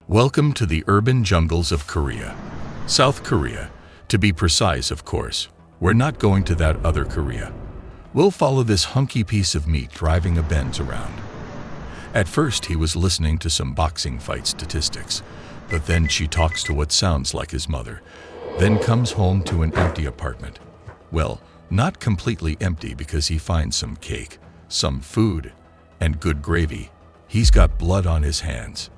Welcome to the urban jungles of Korea. South Korea, to be precise, of course. We're not going to that other Korea. We'll follow this hunky piece of meat driving a Benz around. At first, he was listening to some boxing fight statistics, but then she talks to what sounds like his mother, then comes home to an empty apartment. Well, not completely empty because he finds some cake, some food, and good gravy. He's got blood on his hands.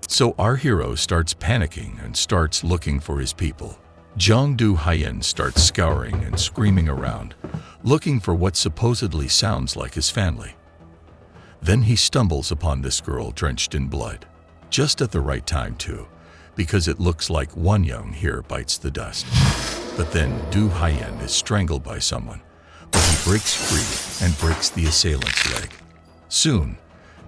So our hero starts panicking and starts looking for his people. Jong Do-hyun starts scouring and screaming around, looking for what supposedly sounds like his family. Then he stumbles upon this girl drenched in blood. Just at the right time too, because it looks like Wonyoung here bites the dust. But then Do-hyun is strangled by someone, but he breaks free and breaks the assailant's leg. Soon,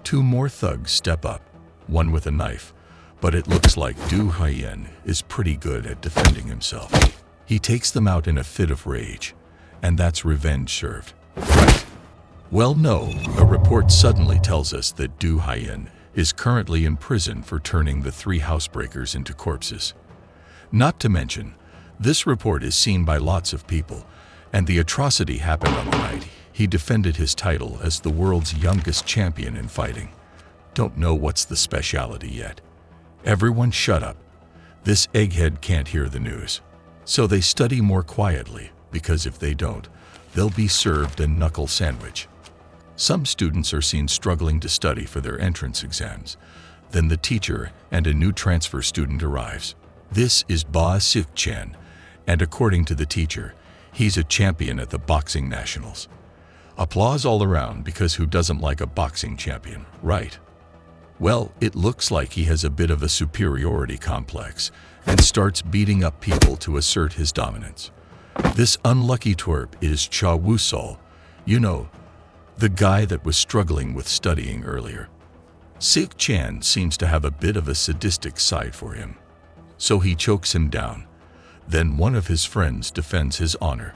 two more thugs step up, one with a knife, but it looks like Do-hyun is pretty good at defending himself. He takes them out in a fit of rage, and that's revenge served. Right. Well, no, a report suddenly tells us that Do-hyun is currently in prison for turning the three housebreakers into corpses. Not to mention, this report is seen by lots of people, and the atrocity happened on the night he defended his title as the world's youngest champion in fighting. Don't know what's the specialty yet. Everyone shut up. This egghead can't hear the news. So they study more quietly, because if they don't, they'll be served a knuckle sandwich. Some students are seen struggling to study for their entrance exams. Then the teacher and a new transfer student arrives. This is Ba Sik-chan, and according to the teacher, he's a champion at the boxing nationals. Applause all around because who doesn't like a boxing champion, right? Well, it looks like he has a bit of a superiority complex and starts beating up people to assert his dominance. This unlucky twerp is Cha Woo-sol, you know, the guy that was struggling with studying earlier. Sik-chan seems to have a bit of a sadistic side for him, so he chokes him down. Then one of his friends defends his honor.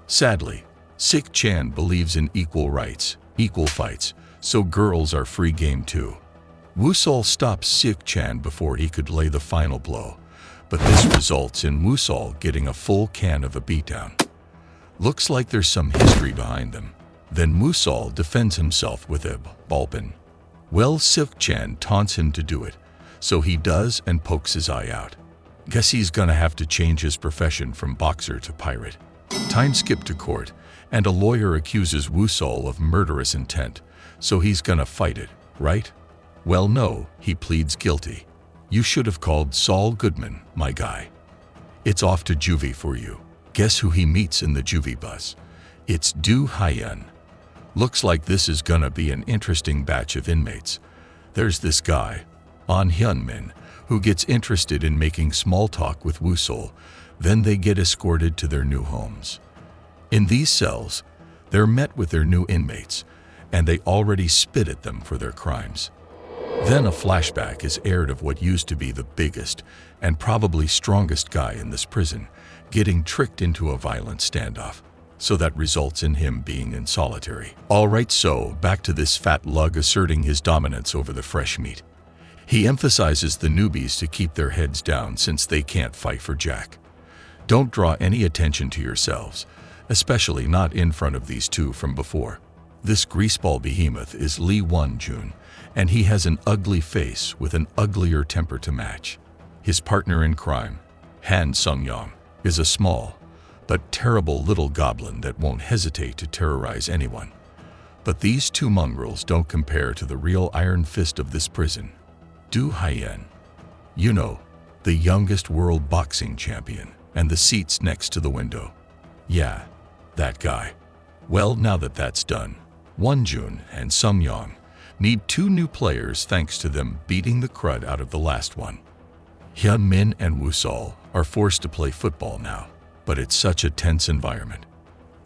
Sadly, Sik-chan believes in equal rights, equal fights, so girls are free game too. Woo-sol stops Sik-chan before he could lay the final blow, but this results in Woo-sol getting a full can of a beatdown. Looks like there's some history behind them. Then Woo-sol defends himself with a ballpin. Well, Sik-chan taunts him to do it, so he does and pokes his eye out. Guess he's gonna have to change his profession from boxer to pirate. Time skip to court, and a lawyer accuses Woo-sol of murderous intent, so he's gonna fight it, right? Well, no, he pleads guilty. You should have called Saul Goodman, my guy. It's off to juvie for you. Guess who he meets in the juvie bus? It's Do-hyun. Looks like this is gonna be an interesting batch of inmates. There's this guy, An Hyun-min, who gets interested in making small talk with Woo-sol, then they get escorted to their new homes. In these cells, they're met with their new inmates, and they already spit at them for their crimes. Then a flashback is aired of what used to be the biggest and probably strongest guy in this prison, getting tricked into a violent standoff, so that results in him being in solitary. Alright, so back to this fat lug asserting his dominance over the fresh meat. He emphasizes the newbies to keep their heads down since they can't fight for jack. Don't draw any attention to yourselves, especially not in front of these two from before. This greaseball behemoth is Lee Won-jun, and he has an ugly face with an uglier temper to match. His partner in crime, Han Sung-yong, is a small but terrible little goblin that won't hesitate to terrorize anyone. But these two mongrels don't compare to the real iron fist of this prison. Do-hyun, you know, the youngest world boxing champion, and the seats next to the window. Yeah, that guy. Well, now that that's done, Won-jun and Sung-yong need two new players thanks to them beating the crud out of the last one. Hyun-min and Woo-sol are forced to play football now, but it's such a tense environment.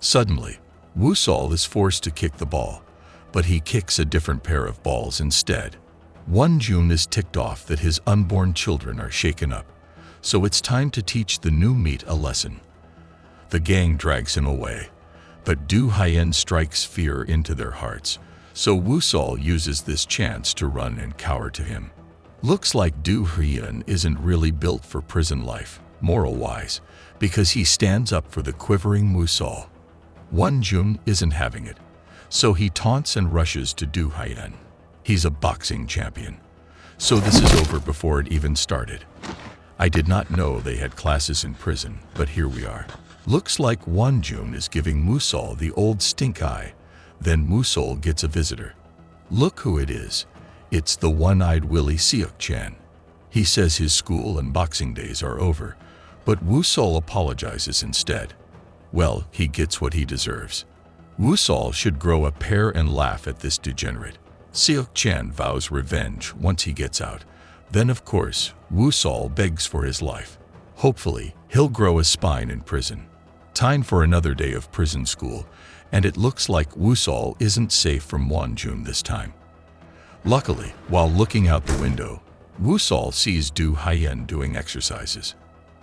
Suddenly, Woo-sol is forced to kick the ball, but he kicks a different pair of balls instead. Won-jun is ticked off that his unborn children are shaken up, so it's time to teach the new meat a lesson. The gang drags him away, but Do-hyun strikes fear into their hearts, so Woo-sol uses this chance to run and cower to him. Looks like Du Huyan isn't really built for prison life, moral-wise, because he stands up for the quivering Musal. Won Jun isn't having it, so he taunts and rushes to Du Huyan. He's a boxing champion, so this is over before it even started. I did not know they had classes in prison, but here we are. Looks like Won Jun is giving Musal the old stink eye. Then Musal gets a visitor. Look who it is. It's the one-eyed Willie Seok-chan. He says his school and boxing days are over, but Musal apologizes instead. Well, he gets what he deserves. Musal should grow a pair and laugh at this degenerate. Seok-chan vows revenge once he gets out. Then, of course, Musal begs for his life. Hopefully, he'll grow a spine in prison. Time for another day of prison school, and it looks like Musal isn't safe from Won Jun this time. Luckily, while looking out the window, Musal sees Du Huyan doing exercises.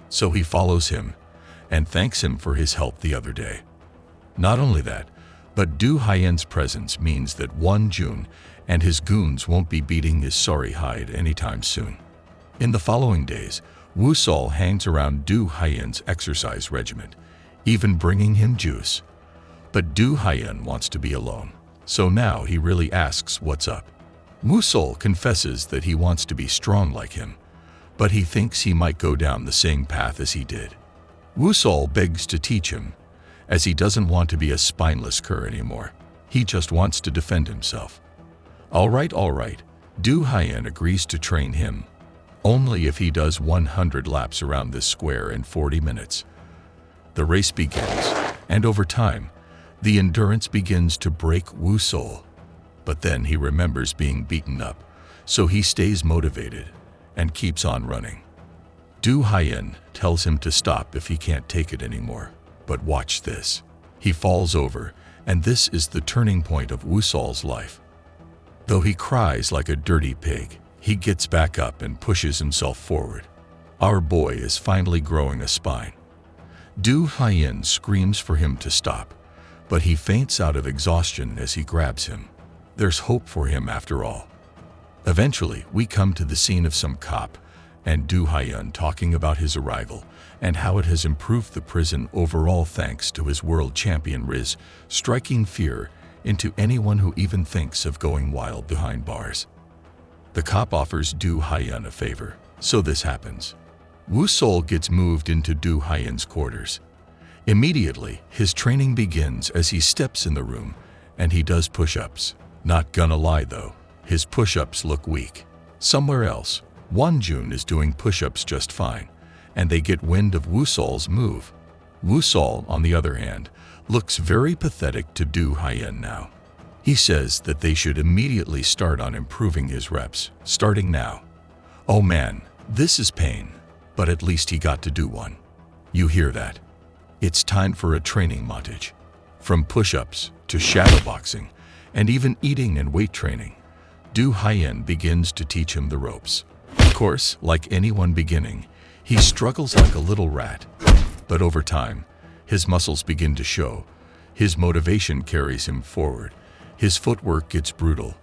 So he follows him and thanks him for his help the other day. Not only that, but Du Huyan's presence means that Won Jun and his goons won't be beating his sorry hide anytime soon. In the following days, Musal hangs around Du Huyan's exercise regimen, even bringing him juice. But Du Huyan wants to be alone, so now he really asks what's up. Musal confesses that he wants to be strong like him, but he thinks he might go down the same path as he did. Musal begs to teach him, as he doesn't want to be a spineless cur anymore. He just wants to defend himself. All right, Du Huyan agrees to train him, only if he does 100 laps around this square in 40 minutes. The race begins, and over time, the endurance begins to break Musal. But then he remembers being beaten up, so he stays motivated and keeps on running. Du Huyan tells him to stop if he can't take it anymore. But watch this. He falls over, and this is the turning point of Musal's life. Though he cries like a dirty pig, he gets back up and pushes himself forward. Our boy is finally growing a spine. Du Huyan screams for him to stop, but he faints out of exhaustion as he grabs him. There's hope for him after all. Eventually, we come to the scene of some cop and Du Huyan talking about his arrival and how it has improved the prison overall thanks to his world champion Riz, striking fear into anyone who even thinks of going wild behind bars. The cop offers Du Huyan a favor, so this happens. Musal gets moved into Du Huyan's quarters. Immediately, his training begins as he steps in the room, and he does push-ups. Not gonna lie though, his push-ups look weak. Somewhere else, Won Jun is doing push-ups just fine, and they get wind of Musal's move. Musal, on the other hand, looks very pathetic to Du Huyan now. He says that they should immediately start on improving his reps, starting now. Oh man, this is pain, but at least he got to do one. You hear that? It's time for a training montage. From push-ups to shadowboxing, and even eating and weight training, Du Huyan begins to teach him the ropes. Of course, like anyone beginning, he struggles like a little rat. But over time, his muscles begin to show. His motivation carries him forward. His footwork gets brutal.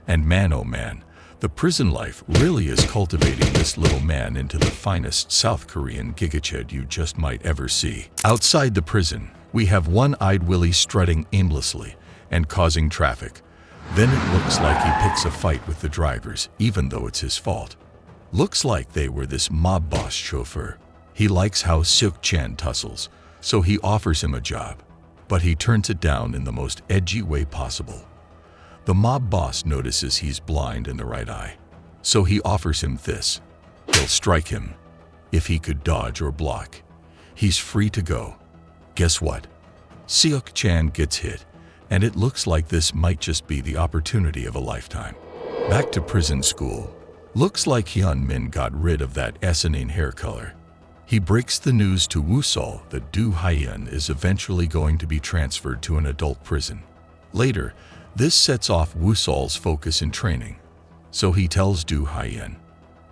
And man, oh man, the prison life really is cultivating this little man into the finest South Korean gigachad you just might ever see. Outside the prison, we have one-eyed Willie strutting aimlessly and causing traffic. Then it looks like he picks a fight with the drivers, even though it's his fault. Looks like they were this mob boss chauffeur. He likes how Seok-chan tussles, so he offers him a job. But he turns it down in the most edgy way possible. The mob boss notices he's blind in the right eye, so he offers him this. He'll strike him. If he could dodge or block, he's free to go. Guess what? Seok-chan gets hit, and it looks like this might just be the opportunity of a lifetime. Back to prison school. Looks like Hyun Min got rid of that asinine hair color. He breaks the news to Musal that Du Huyan is eventually going to be transferred to an adult prison. Later, this sets off Musal's focus in training. So he tells Du Huyan.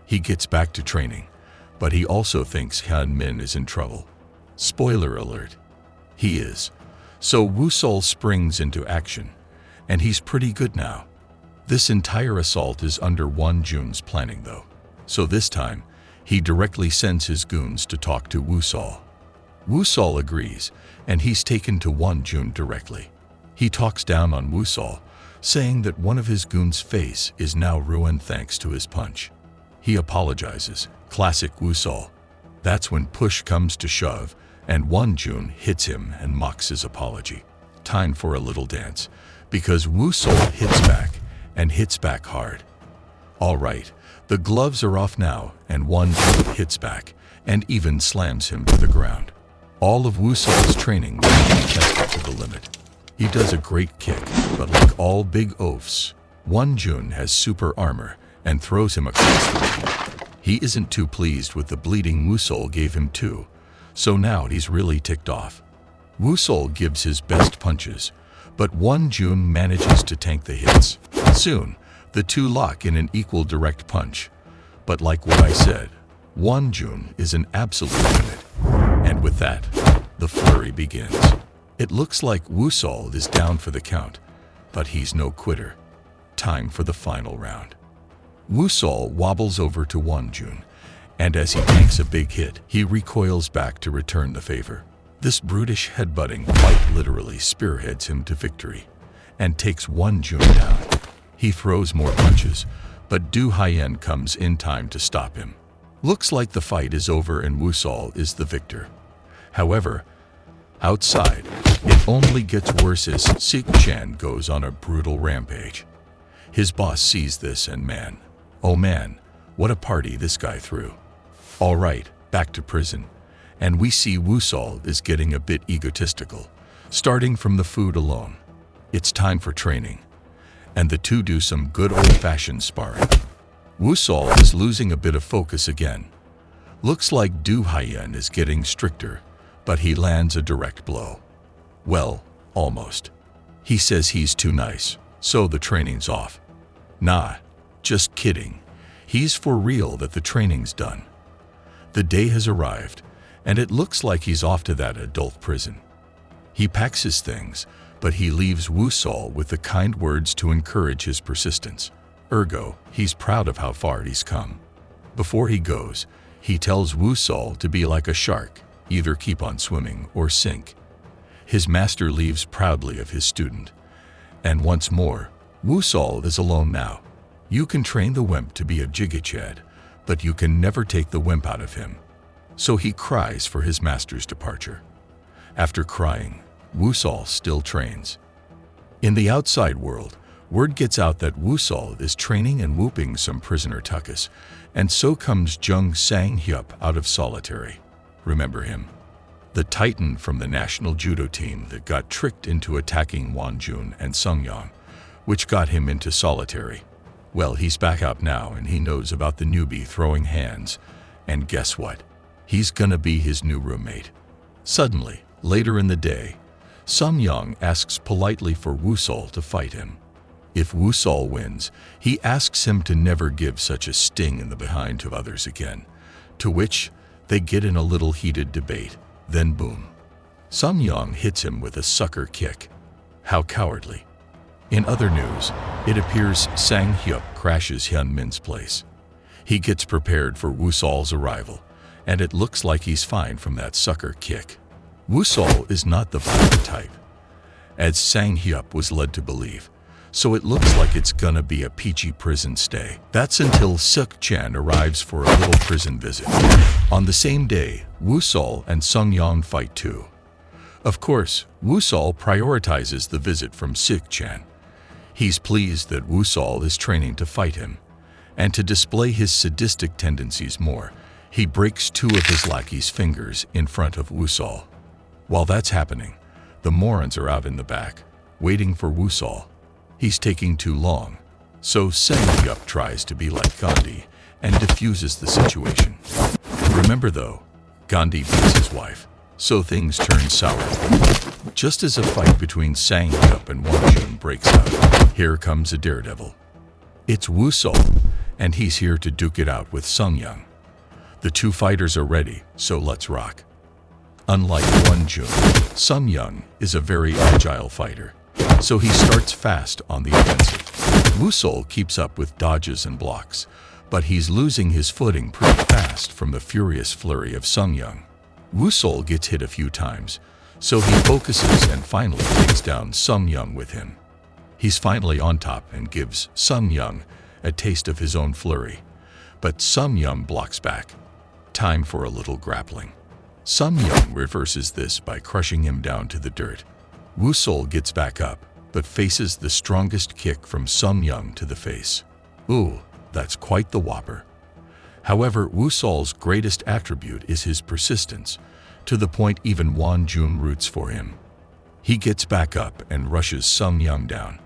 He gets back to training, but he also thinks Hyun Min is in trouble. Spoiler alert. He is. So Musal springs into action, and he's pretty good now. This entire assault is under Won Jun's planning though. So this time, he directly sends his goons to talk to Wusol. Wusol agrees, and he's taken to Wonjun directly. He talks down on Wusol, saying that one of his goons' face is now ruined thanks to his punch. He apologizes, classic Wusol. That's when push comes to shove, and Wonjun hits him and mocks his apology. Time for a little dance, because Wusol hits back, and hits back hard. All right, the gloves are off now, and Wonjun hits back, and even slams him to the ground. All of Wusol's training will be tested to the limit. He does a great kick, but like all big oafs, Wonjun has super armor and throws him across the ring. He isn't too pleased with the bleeding Wusol gave him too, so now he's really ticked off. Wusol gives his best punches, but Wonjun manages to tank the hits. Soon, the two lock in an equal direct punch. But like what I said, Wonjun is an absolute unit. And with that, the flurry begins. It looks like Wusol is down for the count, but he's no quitter. Time for the final round. Wusol wobbles over to Wonjun, and as he tanks a big hit, he recoils back to return the favor. This brutish headbutting quite literally spearheads him to victory, and takes Wonjun down. He throws more punches, but Du Haiyan comes in time to stop him. Looks like the fight is over and Wusol is the victor. However, outside, it only gets worse as Sik Chan goes on a brutal rampage. His boss sees this and man, oh man, what a party this guy threw. All right, back to prison, and we see Wusol is getting a bit egotistical, starting from the food alone. It's time for training, and the two do some good old-fashioned sparring. Wusol is losing a bit of focus again. Looks like Du Haiyan is getting stricter, but he lands a direct blow. Well, almost. He says he's too nice, so the training's off. Nah, just kidding. He's for real that the training's done. The day has arrived, and it looks like he's off to that adult prison. He packs his things, but he leaves Wusol with the kind words to encourage his persistence. Ergo, he's proud of how far he's come. Before he goes, he tells Wusol to be like a shark, either keep on swimming or sink. His master leaves proudly of his student. And once more, Wusol is alone now. You can train the wimp to be a jigachad, but you can never take the wimp out of him. So he cries for his master's departure. After crying, Wusol still trains. In the outside world, word gets out that Wusol is training and whooping some prisoner Tuckus, and so comes Jung Sang-hyup out of solitary. Remember him? The titan from the national judo team that got tricked into attacking Wonjun and Sungyang, which got him into solitary. Well, he's back up now and he knows about the newbie throwing hands, and guess what? He's gonna be his new roommate. Suddenly, later in the day, Sungyang asks politely for Wusol to fight him. If Wusol wins, he asks him to never give such a sting in the behind to others again, to which they get in a little heated debate. Then boom. Sungyang hits him with a sucker kick. How cowardly. In other news, it appears Sang-hyup crashes Hyun Min's place. He gets prepared for Wusol's arrival, and it looks like he's fine from that sucker kick. Wusol is not the violent type, as Sang-hyup was led to believe, so it looks like it's gonna be a peachy prison stay. That's until Sik Chan arrives for a little prison visit. On the same day, Wusol and Sungyang fight too. Of course, Wusol prioritizes the visit from Sik Chan. He's pleased that Wusol is training to fight him, and to display his sadistic tendencies more, he breaks two of his lackeys' fingers in front of Wusol. While that's happening, the Morons are out in the back, waiting for Wusol. He's taking too long, so Sang-hyup tries to be like Gandhi and diffuses the situation. Remember though, Gandhi beats his wife, so things turn sour. Just as a fight between Sang-hyup and Wonjun breaks out, here comes a daredevil. It's Wusol, and he's here to duke it out with Sungyang. The two fighters are ready, so let's rock. Unlike Wonjun, Sungyang is a very agile fighter, so he starts fast on the offensive. Wusol keeps up with dodges and blocks, but he's losing his footing pretty fast from the furious flurry of Sung Young. Wusol gets hit a few times, so he focuses and finally takes down Sung Young with him. He's finally on top and gives Sung Young a taste of his own flurry, but Sung Young blocks back. Time for a little grappling. Sung Young reverses this by crushing him down to the dirt. Wusol gets back up, but faces the strongest kick from Sung Young to the face. Ooh, that's quite the whopper. However, Wusol's greatest attribute is his persistence, to the point even Won Jun roots for him. He gets back up and rushes Sung Young down,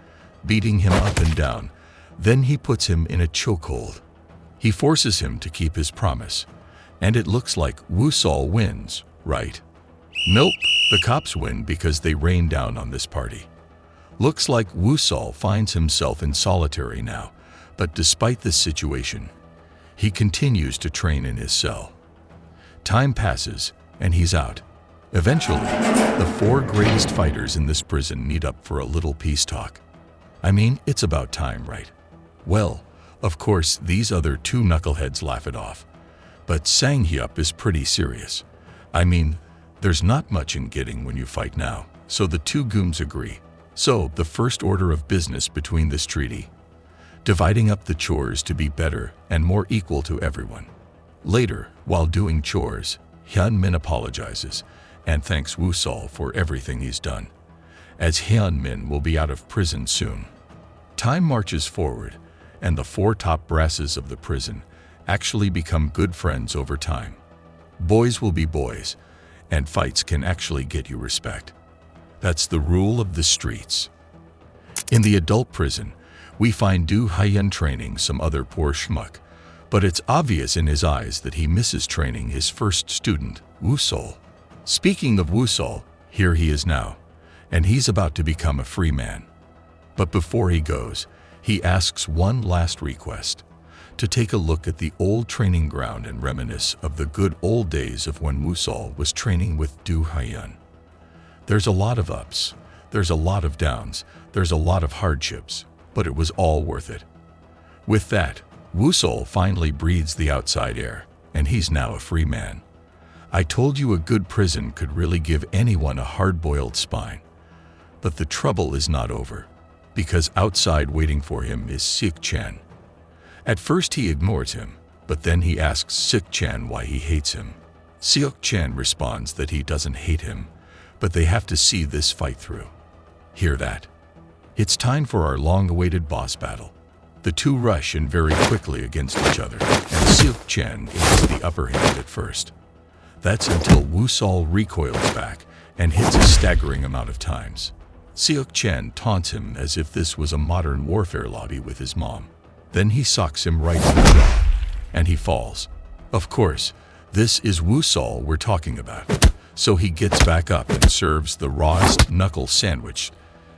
beating him up and down. Then he puts him in a chokehold. He forces him to keep his promise, and it looks like Wusol wins, right? Nope, the cops win because they rain down on this party. Looks like Wusol finds himself in solitary now, but despite this situation, he continues to train in his cell. Time passes, and he's out. Eventually, the 4 greatest fighters in this prison meet up for a little peace talk. I mean, it's about time, right? Well, of course, these other 2 knuckleheads laugh it off. But Sang Hyup is pretty serious. I mean, there's not much in getting when you fight now, so the 2 gooms agree. So, the first order of business between this treaty: dividing up the chores to be better and more equal to everyone. Later, while doing chores, Hyun Min apologizes and thanks Wusol for everything he's done, as Hyun Min will be out of prison soon. Time marches forward, and the 4 top brasses of the prison actually become good friends over time. Boys will be boys, and fights can actually get you respect. That's the rule of the streets. In the adult prison, we find Du Haiyan training some other poor schmuck, but it's obvious in his eyes that he misses training his first student, Wusol. Speaking of Wusol, here he is now, and he's about to become a free man. But before he goes, he asks one last request: to take a look at the old training ground and reminisce of the good old days of when Wusol was training with Du Haiyan. There's a lot of ups, there's a lot of downs, there's a lot of hardships, but it was all worth it. With that, Wusol finally breathes the outside air, and he's now a free man. I told you a good prison could really give anyone a hard-boiled spine. But the trouble is not over, because outside waiting for him is Seok Chan. At first he ignores him, but then he asks Seok Chan why he hates him. Seok Chan responds that he doesn't hate him, but they have to see this fight through. Hear that? It's time for our long-awaited boss battle. The 2 rush in very quickly against each other, and Seok Chan gets the upper hand at first. That's until Wusol recoils back and hits a staggering amount of times. Seok Chan taunts him as if this was a modern warfare lobby with his mom. Then he socks him right in the jaw, and he falls. Of course, this is Wusol we're talking about, so he gets back up and serves the rawest knuckle sandwich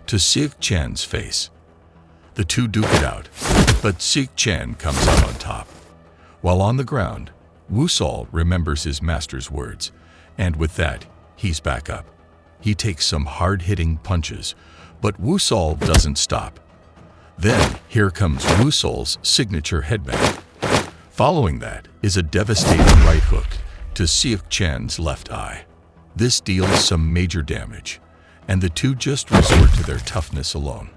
to Seok Chan's face. The 2 duke it out, but Seok Chan comes out on top. While on the ground, Wusol remembers his master's words, and with that, he's back up. He takes some hard-hitting punches, but Wusol doesn't stop. Then, here comes Wusol's signature headbang. Following that is a devastating right hook to Seok Chan's left eye. This deals some major damage, and the 2 just resort to their toughness alone,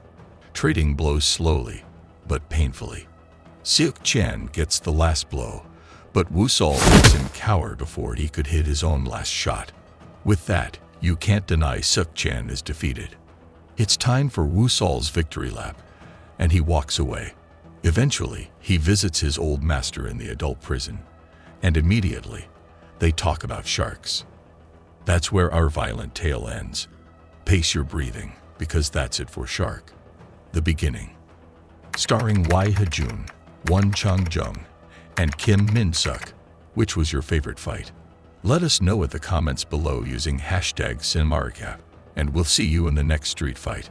trading blows slowly, but painfully. Seok Chan gets the last blow, but Wusol makes him cower before he could hit his own last shot. With that, you can't deny Seok Chan is defeated. It's time for Wusol's victory lap, and he walks away. Eventually, he visits his old master in the adult prison, and immediately, they talk about sharks. That's where our violent tale ends. Pace your breathing, because that's it for Shark: The Beginning. Starring Wai Ha-jun, Won Chang-jung, and Kim Min-suk. Which was your favorite fight? Let us know in the comments below using #CinemaRecap, and we'll see you in the next street fight.